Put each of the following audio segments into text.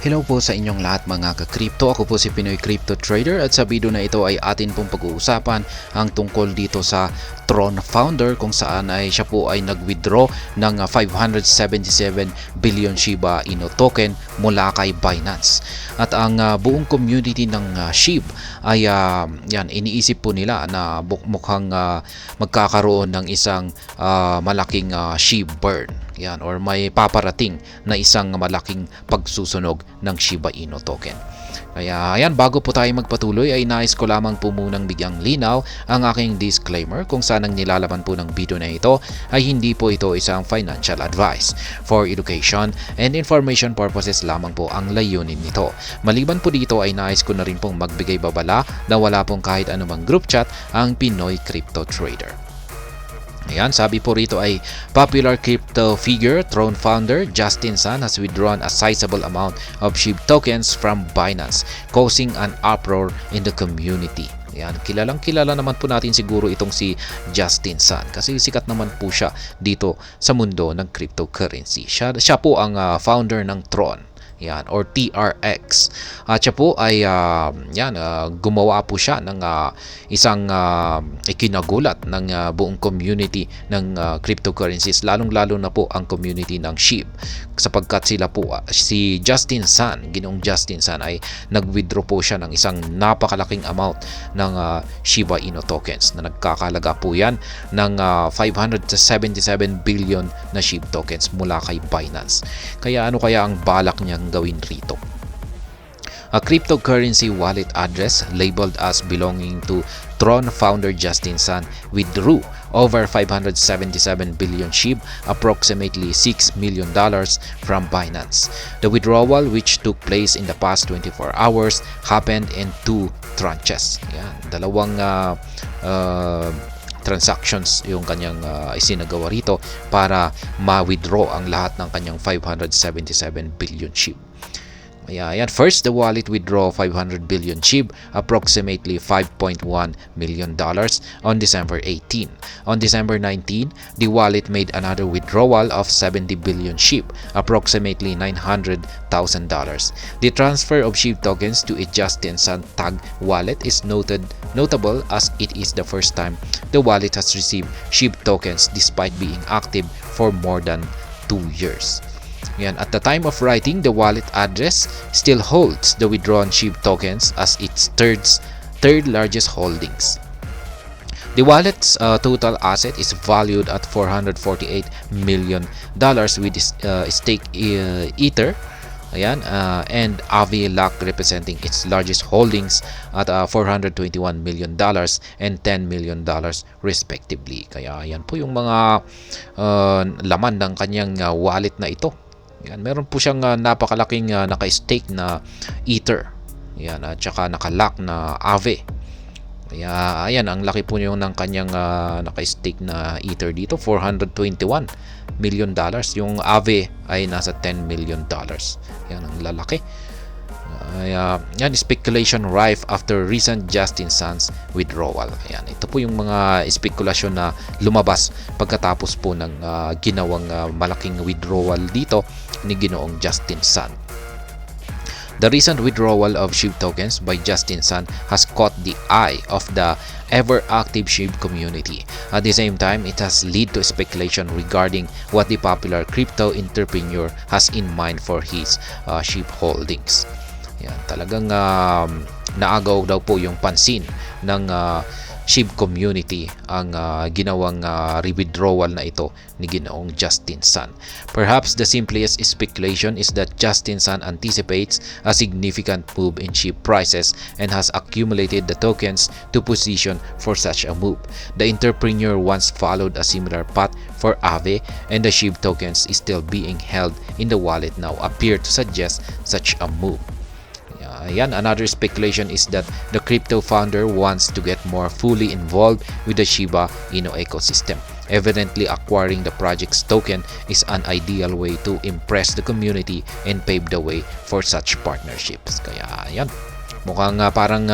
Hello po sa inyong lahat mga ka-crypto. Ako po si Pinoy Crypto Trader at sa video na ito ay atin pong pag-uusapan ang tungkol dito sa Tron founder kung saan ay siya po ay nag-withdraw ng 577 billion Shiba Inu token mula kay Binance. At ang buong community ng SHIB ay iniisip po nila na mukhang magkakaroon ng isang malaking SHIB burn. Yan, or may paparating na isang malaking pagsusunog ng Shiba Inu token. Kaya ayan, bago po tayo magpatuloy ay nais ko lamang po munang bigyang linaw ang aking disclaimer kung saan ang nilalaman po ng video na ito ay hindi po ito isang financial advice. For education and information purposes lamang po ang layunin nito. Maliban po dito ay nais ko na rin pong magbigay babala na wala pong kahit anumang group chat ang Pinoy Crypto Trader. Ayan, sabi po rito ay popular crypto figure, Tron founder Justin Sun has withdrawn a sizable amount of SHIB tokens from Binance, causing an uproar in the community. Ayan, kilalang kilala naman po natin siguro itong si Justin Sun kasi sikat naman po siya dito sa mundo ng cryptocurrency. Siya po ang founder ng Tron. Yan, or TRX. At siya po ay gumawa po siya ng isang ikinagulat ng buong community ng cryptocurrencies, lalong-lalo na po ang community ng SHIB, sapagkat sila po si Justin Sun, Ginoong Justin Sun ay nag-withdraw po siya ng isang napakalaking amount ng Shiba Inu tokens na nagkakalaga po yan ng 577 billion na SHIB tokens mula kay Binance. Kaya ano kaya ang balak niyang gawin rito? A cryptocurrency wallet address labeled as belonging to Tron founder Justin Sun withdrew over 577 billion SHIB, approximately $6 million from Binance. The withdrawal, which took place in the past 24 hours, happened in two tranches. Yan, dalawang transactions yung kanyang isinagawa rito para ma-withdraw ang lahat ng kanyang 577 billion SHIB. Ayan. First, the wallet withdraw 500 billion SHIB, approximately $5.1 million on December 18. On December 19, the wallet made another withdrawal of 70 billion SHIB, approximately $900,000. The transfer of SHIB tokens to a Justin Sun tag wallet is notable as it is the first time the wallet has received SHIB tokens despite being active for more than 2 years. Yan, at the time of writing, the wallet address still holds the withdrawn SHIB tokens as its third largest holdings. The wallet's total asset is valued at $448 million with stake Ether, and Aave Lock representing its largest holdings at $421 million and $10 million respectively. Kaya yan po yung mga laman ng kanyang wallet na ito. Yan, meron po siyang napakalaking naka-stake na Ether. Yan, at saka naka-lock na Aave. Kaya ayan, ang laki po yung ng kanyang naka-stake na Ether dito, $421 million. Yung Aave ay nasa $10 million. Yan, ang lalaki. Yan, speculation rife after recent Justin Sun's withdrawal. Ayan, ito po yung mga spekulasyon na lumabas pagkatapos po ng ginawang malaking withdrawal dito ni Ginoong Justin Sun. The recent withdrawal of SHIB tokens by Justin Sun has caught the eye of the ever-active SHIB community. At the same time, it has led to speculation regarding what the popular crypto entrepreneur has in mind for his SHIB holdings. Yan, talagang naagaw daw po yung pansin ng SHIB community ang ginawang re-withdrawal na ito ni Ginoong Justin Sun. Perhaps the simplest speculation is that Justin Sun anticipates a significant move in SHIB prices and has accumulated the tokens to position for such a move. The entrepreneur once followed a similar path for Aave, and the SHIB tokens is still being held in the wallet now appear to suggest such a move. Ayan, another speculation is that the crypto founder wants to get more fully involved with the Shiba Inu ecosystem. Evidently, acquiring the project's token is an ideal way to impress the community and pave the way for such partnerships. Kaya ayan, mukhang parang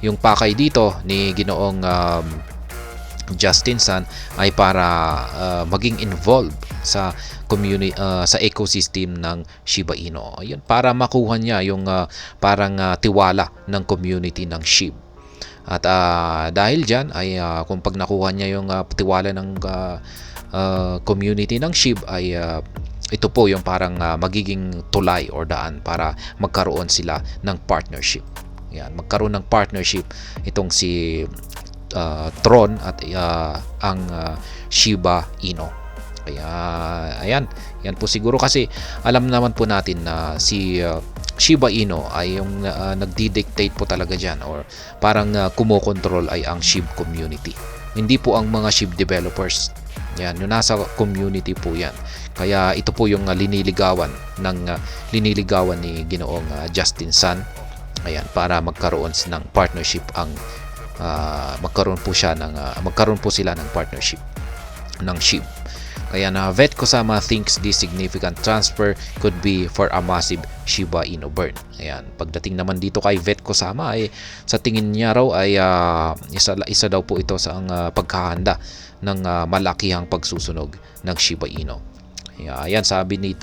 yung pakay dito ni Ginoong Justin Sun ay para maging involved sa community, sa ecosystem ng Shiba Inu. Ayun, para makuha niya yung parang tiwala ng community ng SHIB. At dahil diyan ay kung pag nakuha niya yung tiwala ng community ng SHIB ay ito po yung parang magiging tulay or daan para magkaroon sila ng partnership. Yan, magkaroon ng partnership itong si Tron at ang Shiba Inu. Kaya ayan, yan po siguro kasi alam naman po natin na si Shiba Inu ay yung nagdi-dictate po talaga diyan or parang kumokontrol ay ang SHIB community. Hindi po ang mga SHIB developers. Yan, yung nasa community po yan. Kaya ito po yung liniligawan ni Ginoong Justin Sun. Ayan, para magkaroon ng partnership ang magkaroon po sila ng partnership ng SHIB. Kaya na Vet Kusama thinks this significant transfer could be for a massive Shiba Inu burn. Ayan, pagdating naman dito kay Vet Kusama ay sa tingin niya raw ay isa daw po ito sa ang pagkahanda ng malakihang pagsusunog ng Shiba Inu. Ayan,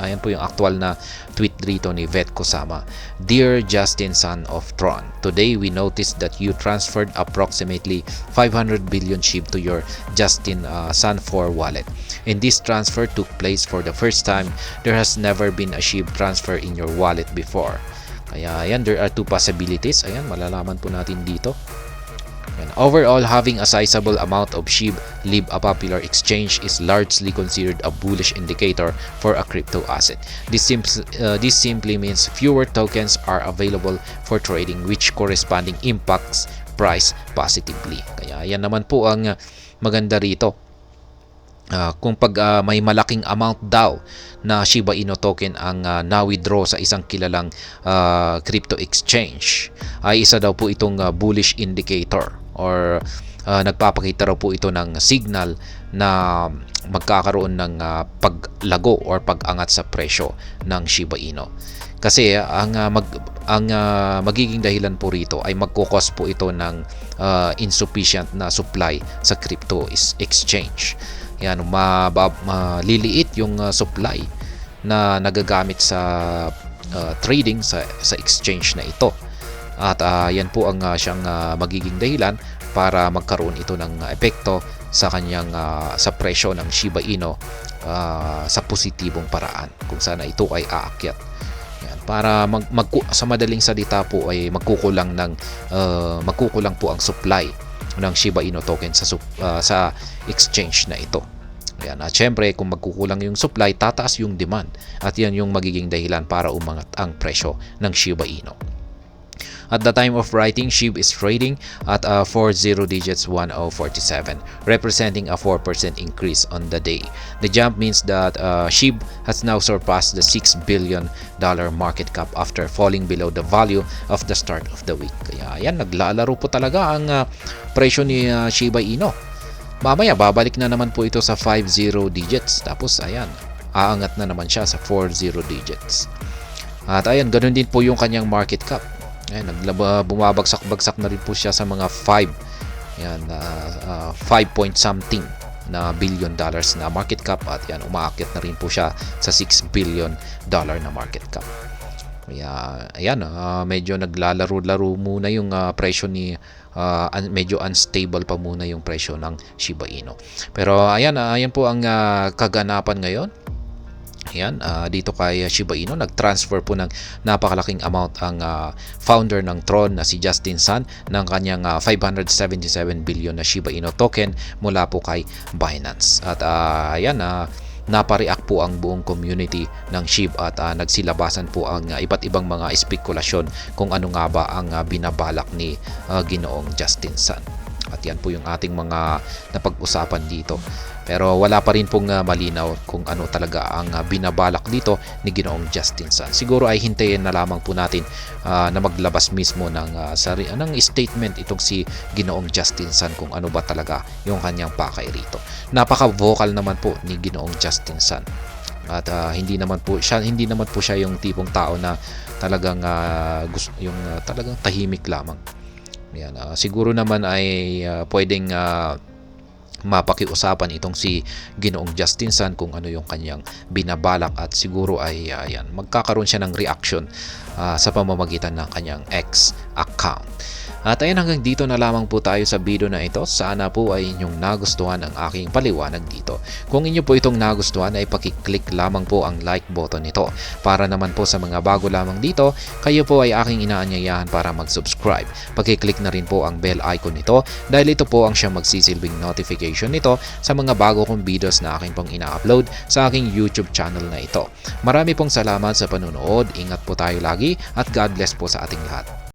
ayan po yung actual na tweet dito ni Vet Kusama. Dear Justin Sun of Tron, today we noticed that you transferred approximately 500 billion SHIB to your Justin Sun 4 wallet. And this transfer took place for the first time. There has never been a SHIB transfer in your wallet before. Kaya ayan, there are two possibilities. Ayan, malalaman po natin dito. And overall, having a sizable amount of SHIB leave a popular exchange is largely considered a bullish indicator for a crypto asset. This simply means fewer tokens are available for trading, which corresponding impacts price positively. Kaya yan naman po ang maganda rito. Kung pag may malaking amount daw na Shiba Inu token ang na-withdraw sa isang kilalang crypto exchange, ay isa daw po itong bullish indicator or nagpapakita raw po ito ng signal na magkakaroon ng paglago or pag-angat sa presyo ng Shiba Inu. Kasi ang magiging dahilan po rito ay magkukos po ito ng insufficient na supply sa crypto exchange. Yan, maliliit yung supply na nagagamit sa trading sa exchange na ito. At yan po ang siyang magiging dahilan para magkaroon ito ng epekto sa kanyang sa presyo ng Shiba Inu sa positibong paraan kung sana ito ay aakyat. Yan, para sa madaling salita po ay magkukulang po ang supply ng Shiba Inu token sa exchange na ito. Ayan, at syempre kung magkukulang yung supply, tataas yung demand at yan yung magiging dahilan para umangat ang presyo ng Shiba Inu. At the time of writing, SHIB is trading at 40 digits 1047, representing a 4% increase on the day. The jump means that SHIB has now surpassed the $6 billion market cap after falling below the value of the start of the week. Kaya ayan, naglalaro po talaga ang presyo ni Shiba Inu. Mamaya babalik na naman po ito sa 50 digits, tapos ayan, aangat na naman siya sa 40 digits. At ayan, ganun din po yung kanyang market cap. Ayan, bumabagsak-bagsak na rin po siya sa mga 5 point something na billion dollars na market cap, at yan, umaakyat na rin po siya sa $6 billion na market cap. Kaya ayan, medyo naglalaro-laro muna yung presyo ni medyo unstable pa muna yung presyo ng Shiba Inu. Pero ayan, ayan po ang kaganapan ngayon. Ayan, dito kay Shiba Inu, nag-transfer po ng napakalaking amount ang founder ng Tron na si Justin Sun ng kanyang 577 billion na Shiba Inu token mula po kay Binance. At ayan, napareact po ang buong community ng SHIB at nagsilabasan po ang iba't ibang mga espekulasyon kung ano nga ba ang binabalak ni Ginoong Justin Sun. At yan po yung ating mga napag-usapan dito. Pero wala pa rin pong malinaw kung ano talaga ang binabalak dito ni Ginoong Justin Sun. Siguro ay hintayin na lamang po natin na maglabas mismo ng statement itong si Ginoong Justin Sun kung ano ba talaga yung kanyang pakay rito. Napaka-vocal naman po ni Ginoong Justin Sun. At hindi naman po siya yung tipong tao na talagang talagang tahimik lamang. Yan, siguro naman ay pwedeng mapakiusapan itong si Ginoong Justin Sun kung ano yung kanyang binabalak, at siguro ay magkakaroon siya ng reaction sa pamamagitan ng kanyang X account. At ayan, hanggang dito na lamang po tayo sa video na ito. Sana po ay inyong nagustuhan ang aking paliwanag dito. Kung inyo po itong nagustuhan ay pakiclick lamang po ang like button nito. Para naman po sa mga bago lamang dito, kayo po ay aking inaanyayahan para mag-subscribe. Pakiclick na rin po ang bell icon nito dahil ito po ang siyang magsisilbing notification nito sa mga bago kong videos na aking pong ina-upload sa aking YouTube channel na ito. Marami pong salamat sa panunood. Ingat po tayo lagi at God bless po sa ating lahat.